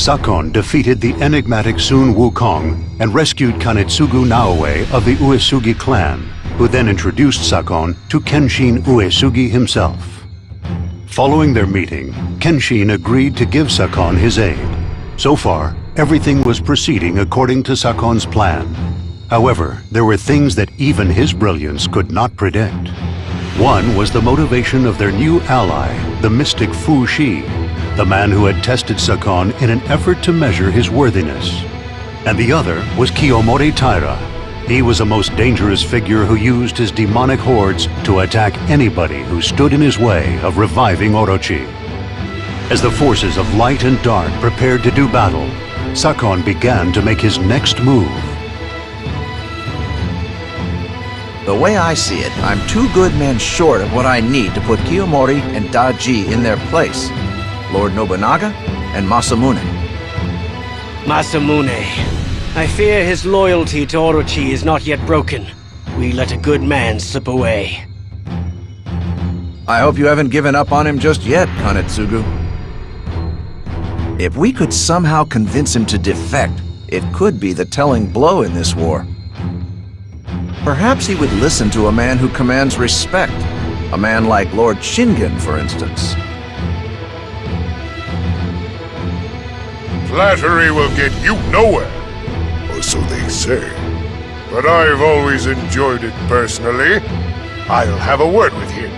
Sakon defeated the enigmatic Sun Wukong and rescued Kanetsugu Naoe of the Uesugi clan, who then introduced Sakon to Kenshin Uesugi himself. Following their meeting, Kenshin agreed to give Sakon his aid. So far, everything was proceeding according to Sakon's plan. However, there were things that even his brilliance could not predict. One was the motivation of their new ally, the mystic Fu Shi, the man who had tested Sakon in an effort to measure his worthiness. And the other was Kiyomori Taira. He was a most dangerous figure who used his demonic hordes to attack anybody who stood in his way of reviving Orochi. As the forces of light and dark prepared to do battle, Sakon began to make his next move. The way I see it, I'm 2 good men short of what I need to put Kiyomori and Daji in their place. Lord Nobunaga and Masamune. Masamune. I fear his loyalty to Orochi is not yet broken. We let a good man slip away. I hope you haven't given up on him just yet, Kanetsugu. If we could somehow convince him to defect, it could be the telling blow in this war. Perhaps he would listen to a man who commands respect. A man like Lord Shingen, for instance. Flattery will get you nowhere, or so they say. But I've always enjoyed it personally. I'll have a word with him.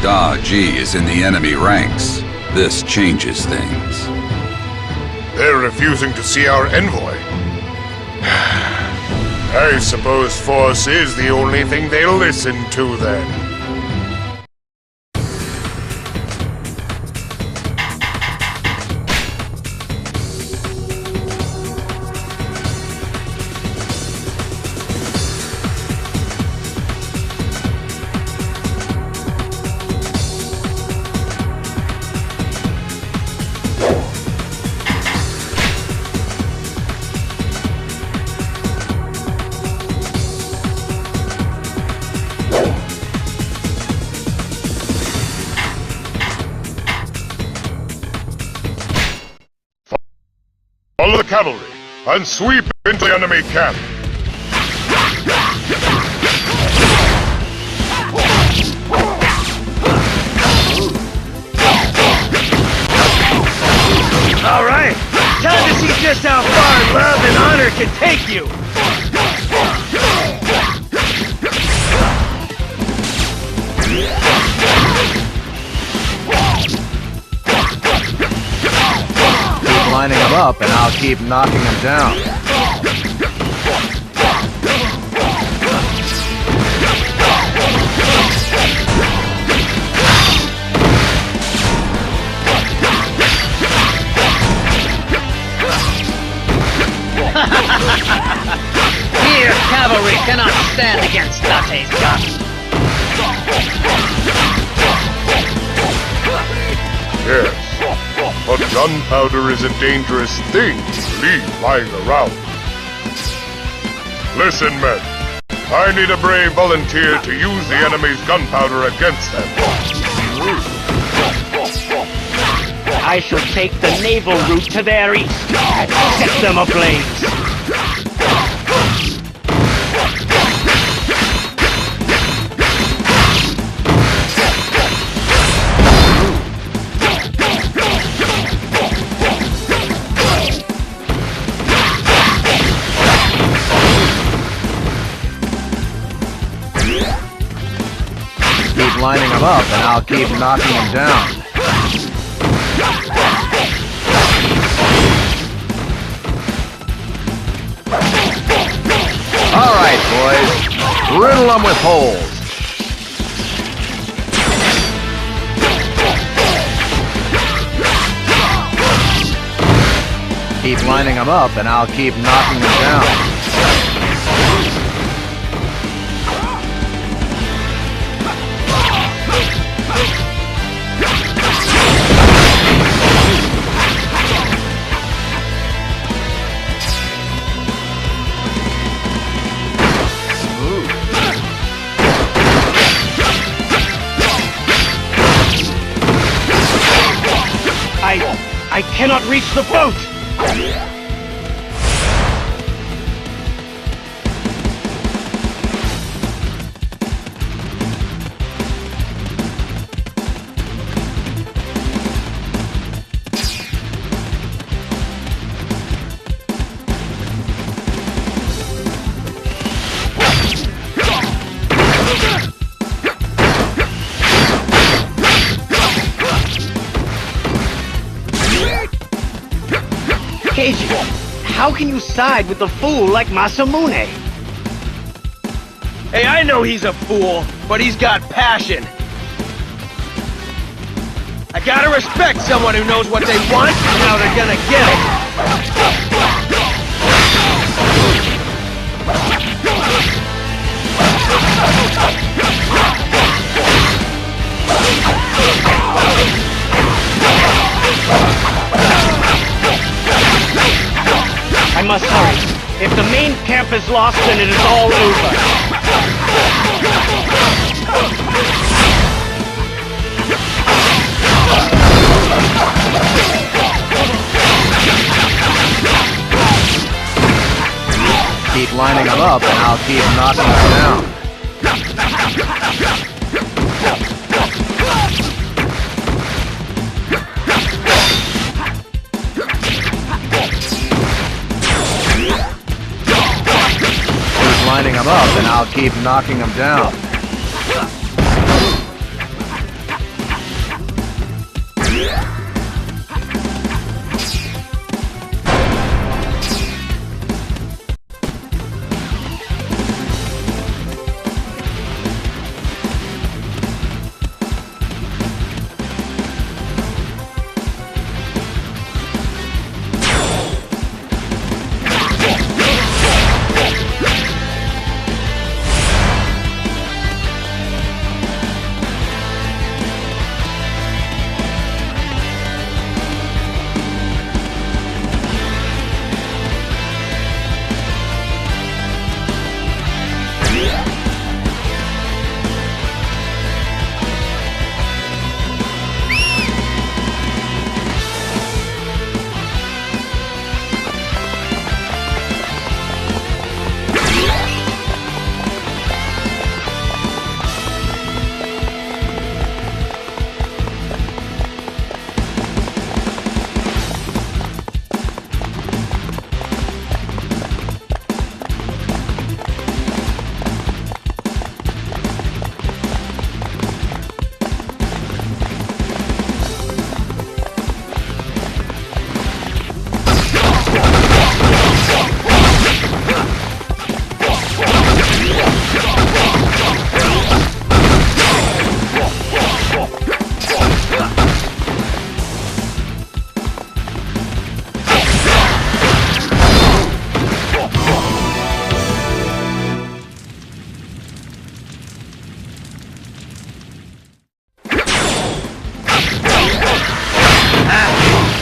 Daji is in the enemy ranks. This changes things. They're refusing to see our envoy. I suppose force is the only thing they'll listen to then. Follow the cavalry and sweep into the enemy camp. All right, time to see just how far love and honor can take you. Lining him up, and I'll keep knocking him down. Here, cavalry cannot stand against Date's guns. Yes. But gunpowder is a dangerous thing to leave lying around. Listen, men. I need a brave volunteer to use the enemy's gunpowder against them. I shall take the naval route to their east and set them ablaze. Keep lining him up, and I'll keep knocking him down. All right, boys. Riddle them with holes. Keep lining them up, and I'll keep knocking them down. I cannot reach the boat! Keiji, how can you side with a fool like Masamune? Hey, I know he's a fool, but he's got passion. I gotta respect someone who knows what they want and how they're gonna get it. I must hurry. If the main camp is lost, then it is all over. Keep lining them up and I'll keep knocking them down. Lining them up, and I'll keep knocking them down.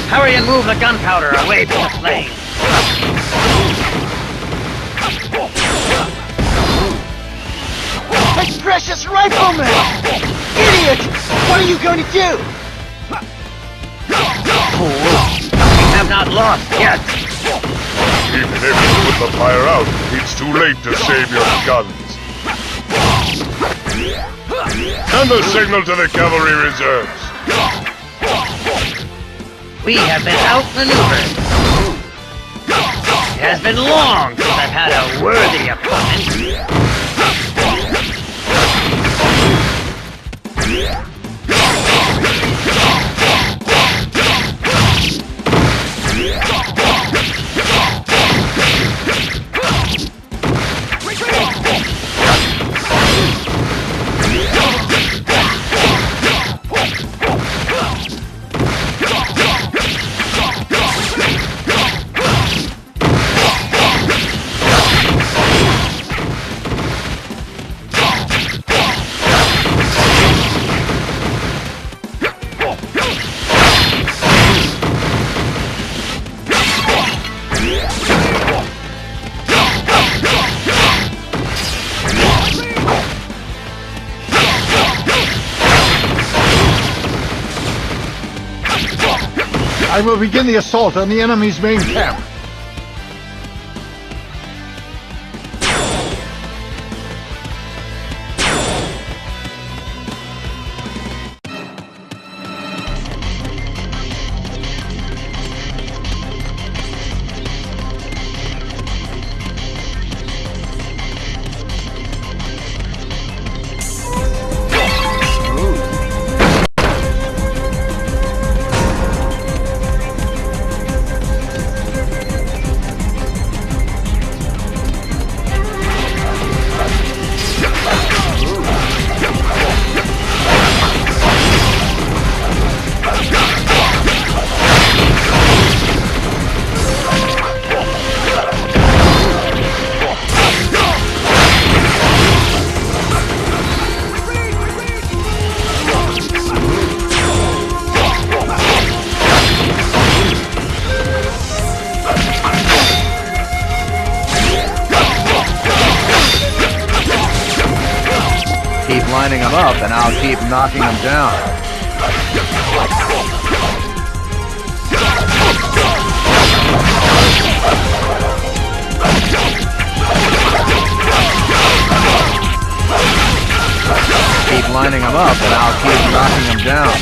Hurry and move the gunpowder away from the flame. My precious rifleman! Idiot! What are you going to do? We have not lost yet. Even if you put the fire out, it's too late to save your guns. Send a signal to the cavalry reserves. We have been outmaneuvered. It has been long since I've had a worthy opponent. I will begin the assault on the enemy's main camp. Keep lining them up, and I'll keep knocking them down. Keep lining them up, and I'll keep knocking them down.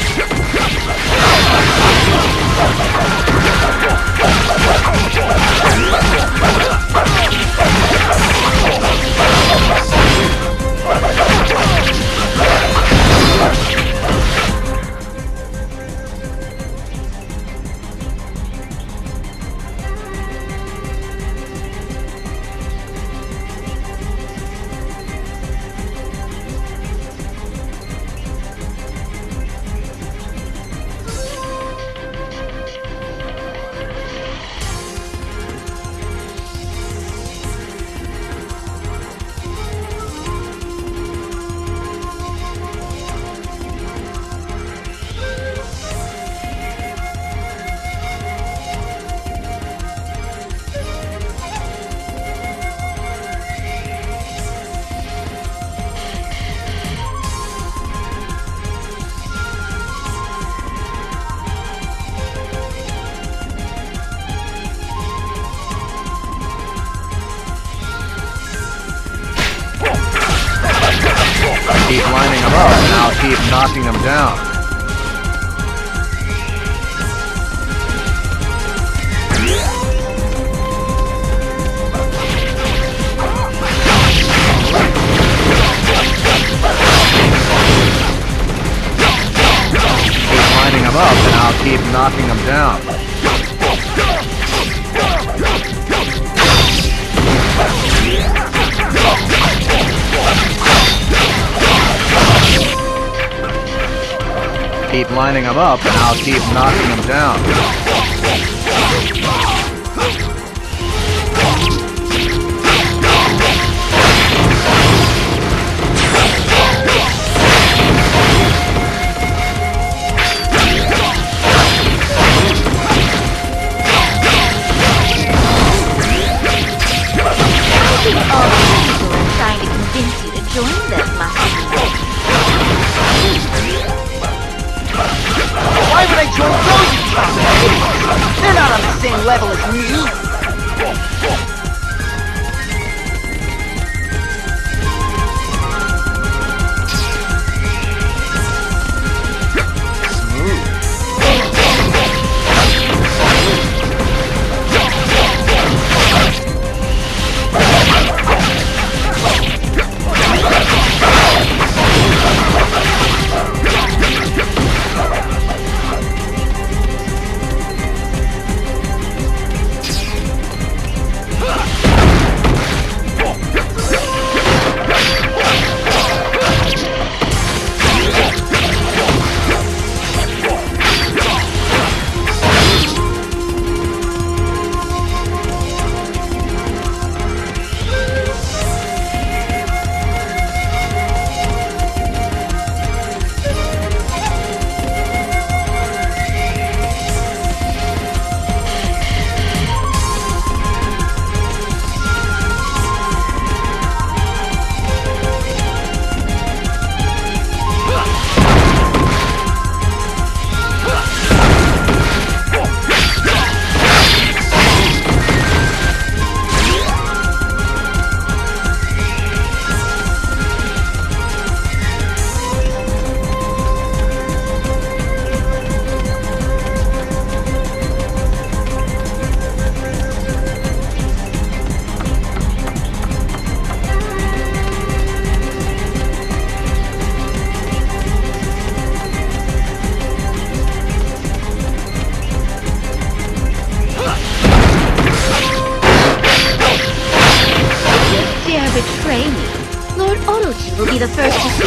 Keep lining them up, and I'll keep knocking them down. Keep lining them up, and I'll keep knocking them down. Keep lining them up, and I'll keep knocking them down. All the people are trying to convince you to join them, must Why would I join those idiots? They're not on the same level as me.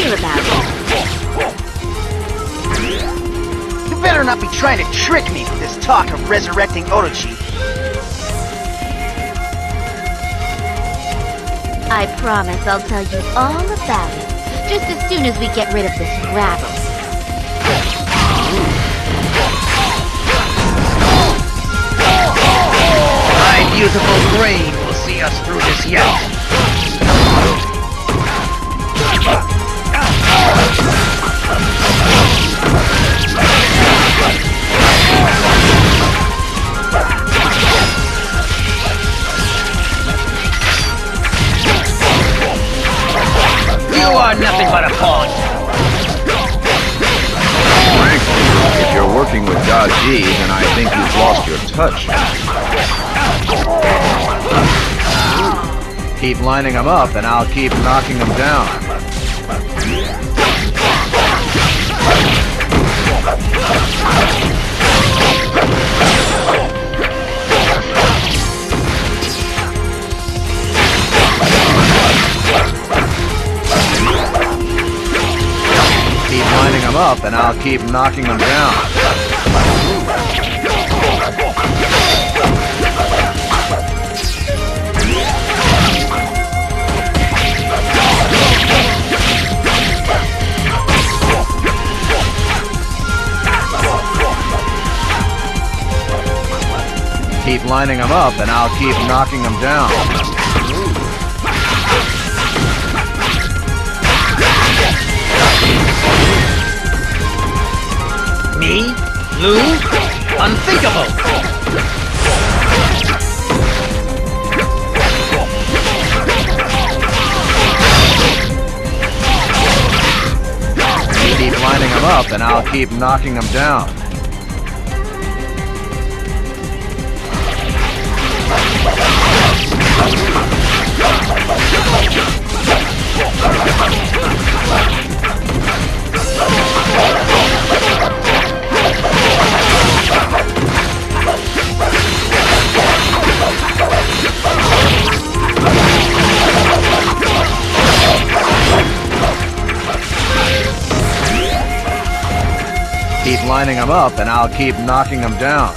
feel about it. You better not be trying to trick me with this talk of resurrecting Orochi. I promise I'll tell you all about it, just as soon as we get rid of this rabble. My beautiful brain will see us through this yet. You are nothing but a pawn. Frankly, if you're working with God G, then I think you've lost your touch. Keep lining them up, and I'll keep knocking them down. Keep lining them up, and I'll keep knocking them down. Keep lining them up, and I'll keep knocking them down. Me? Lou? Unthinkable! Keep lining them up, and I'll keep knocking them down. Keep lining them up, and I'll keep knocking them down.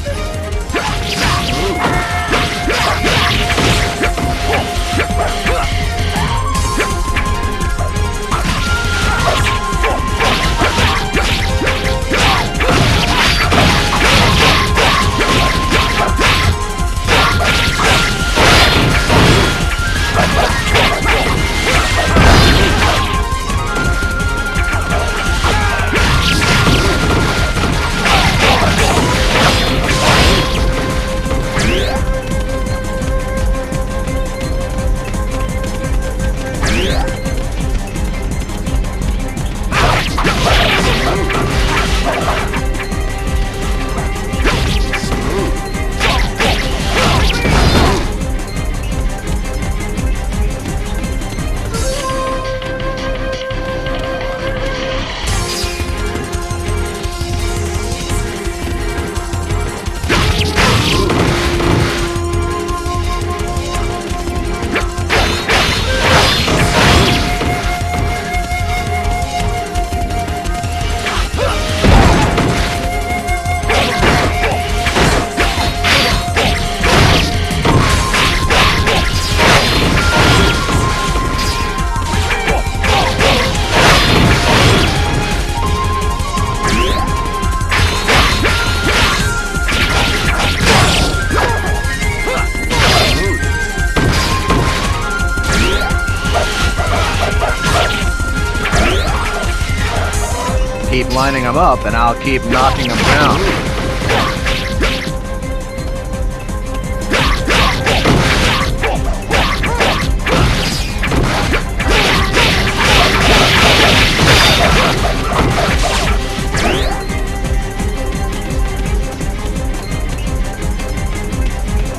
Keep lining them up, and I'll keep knocking them down.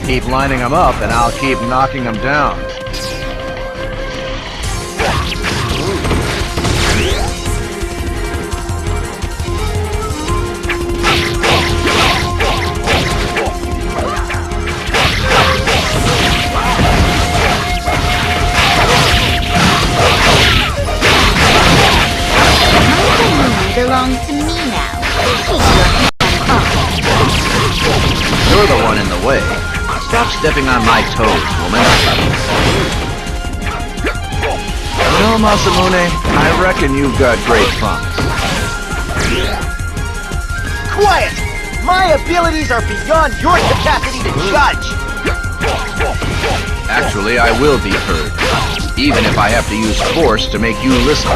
Keep lining them up, and I'll keep knocking them down. belongs to me now. You're the one in the way. Stop stepping on my toes, woman. No, Masamune, I reckon you've got great promise. Quiet! My abilities are beyond your capacity to judge! Actually, I will be heard, even if I have to use force to make you listen.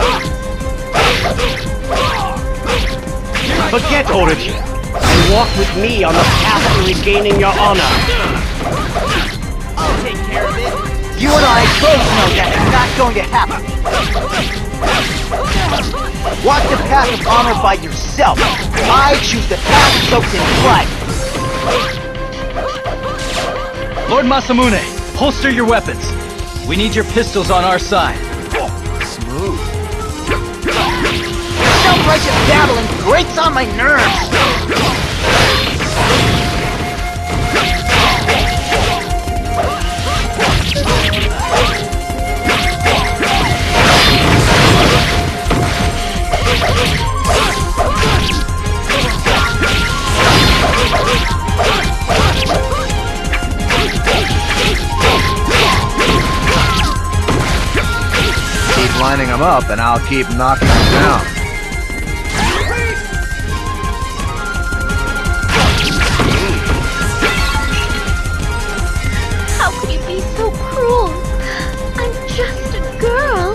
Forget Orochi, and walk with me on the path to regaining your honor. I'll take care of it. You and I both know that is not going to happen. Walk the path of honor by yourself. I choose the path soaked in blood. Lord Masamune, holster your weapons. We need your pistols on our side. Smooth. Your self-righteous babbling grates on my nerves. Keep lining them up and I'll keep knocking them down. How could you be so cruel? I'm just a girl.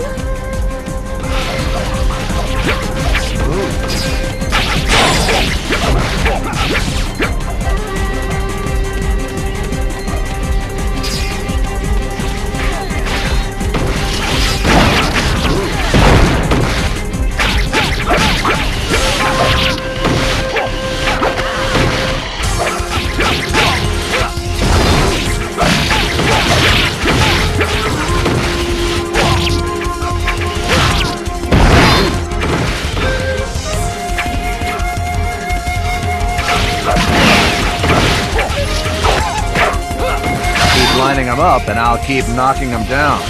Lining them up and I'll keep knocking them down.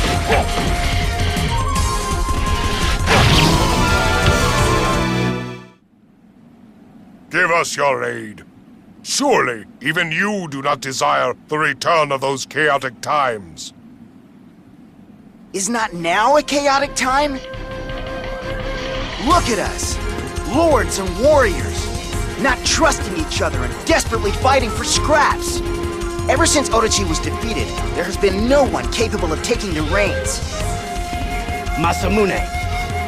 Give us your aid. Surely, even you do not desire the return of those chaotic times. Is not now a chaotic time? Look at us, lords and warriors, not trusting each other and desperately fighting for scraps. Ever since Orochi was defeated, there has been no one capable of taking the reins. Masamune,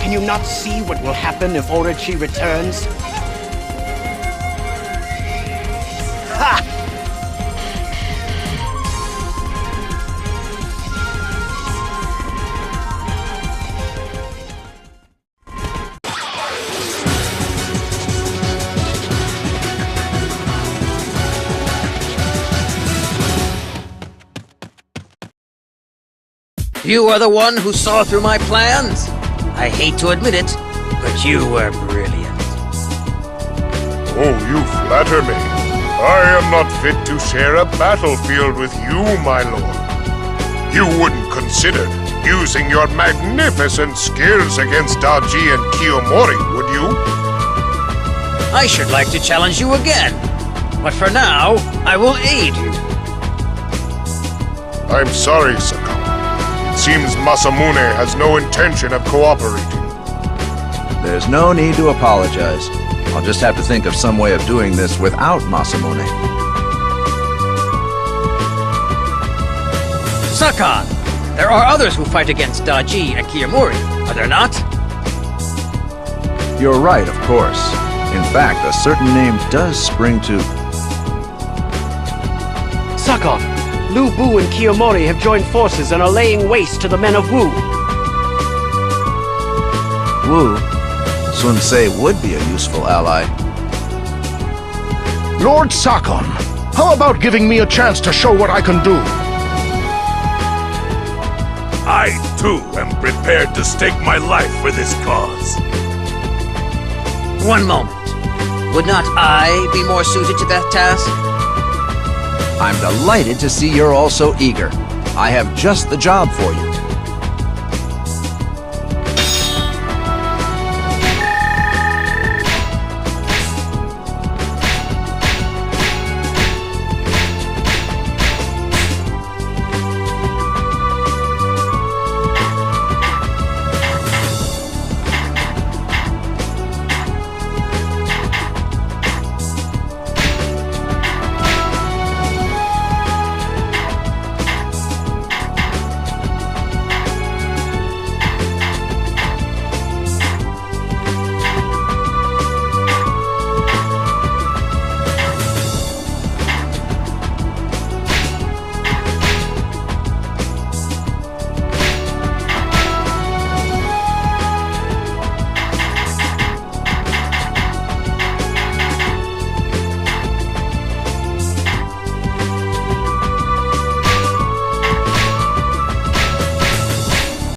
can you not see what will happen if Orochi returns? Ha! You are the one who saw through my plans. I hate to admit it, but you were brilliant. Oh, you flatter me. I am not fit to share a battlefield with you, my lord. You wouldn't consider using your magnificent skills against Daji and Kiyomori, would you? I should like to challenge you again, but for now, I will aid you. I'm sorry, Sakon. It seems Masamune has no intention of cooperating. There's no need to apologize. I'll just have to think of some way of doing this without Masamune. Sakon, there are others who fight against Daji and Kiyomori, are there not? You're right, of course. In fact, a certain name does spring to... Sakon, Lu Bu and Kiyomori have joined forces and are laying waste to the men of Wu. Wu? Sun Ce would be a useful ally. Lord Sakon, how about giving me a chance to show what I can do? I, too, am prepared to stake my life for this cause. One moment. Would not I be more suited to that task? I'm delighted to see you're all so eager. I have just the job for you.